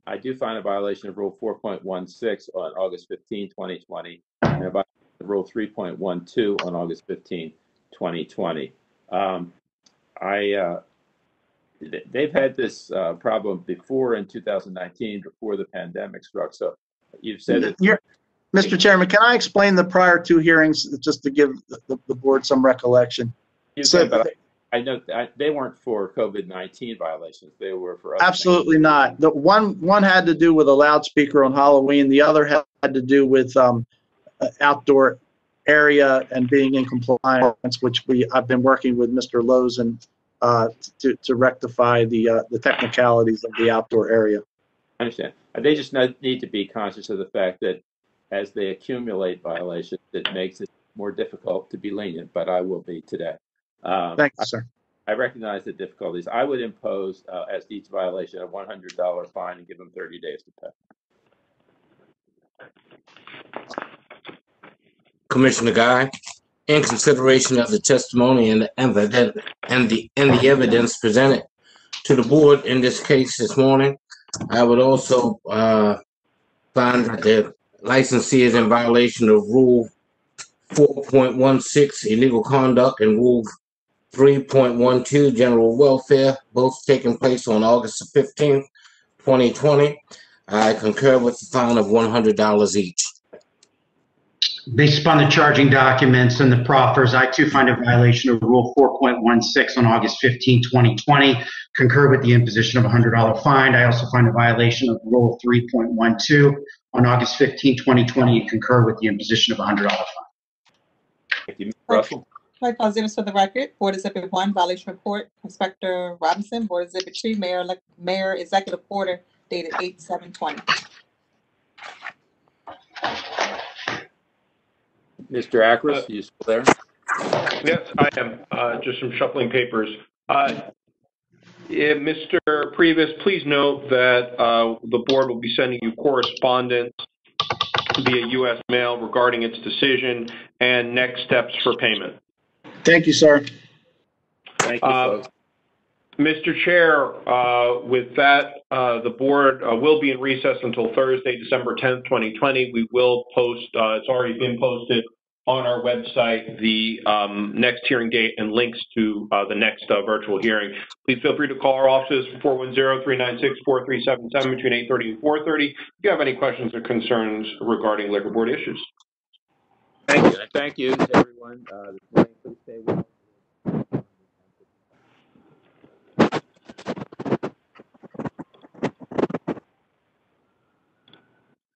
I do find a violation of Rule 4.16 on August 15, 2020, and a violation of Rule 3.12 on August 15, 2020. They've had this problem before in 2019, before the pandemic struck. So you've said that. Mr. Chairman, can I explain the prior two hearings just to give the board some recollection? But I know they weren't for COVID-19 violations. They were for other absolutely things. Not. The one had to do with a loudspeaker on Halloween. The other had to do with outdoor area and being in compliance, which I've been working with Mr. Lozen to rectify the technicalities of the outdoor area. I understand. They just need to be conscious of the fact that as they accumulate violations, it makes it more difficult to be lenient, but I will be today. Thank you, sir. I recognize the difficulties. I would impose, as each violation, a $100 fine and give them 30 days to pay. Commissioner Guy, in consideration of the testimony and the evidence presented to the board in this case this morning, I would also find that the licensee is in violation of Rule 4.16, illegal conduct, and Rule 3.12, general welfare, both taking place on August 15th, 2020. I concur with the fine of $100 each. Based upon the charging documents and the proffers, I too find a violation of Rule 4.16 on August 15, 2020. Concur with the imposition of a $100 fine. I also find a violation of Rule 3.12 on August 15, 2020, and concur with the imposition of a $100 fine. Thank you, Mr. Russell. Like positives for the record. Board Exhibit 1, violation report, Inspector Robinson. Board Exhibit 2, Mayor Executive Order dated 8/7/20. Mr. Akras, are you still there? Yes, I am. Just some shuffling papers. Mr. Previs, please note that the board will be sending you correspondence via U.S. mail regarding its decision and next steps for payment. Thank you, sir. Thank you, Mr. Chair, with that, the board will be in recess until Thursday, December 10th, 2020. We will post, it's already been posted on our website, the next hearing date and links to the next virtual hearing. Please feel free to call our offices 410-396-4377 between 8:30 and 4:30 if you have any questions or concerns regarding liquor board issues. Thank you. Thank you to everyone. This morning, please stay well.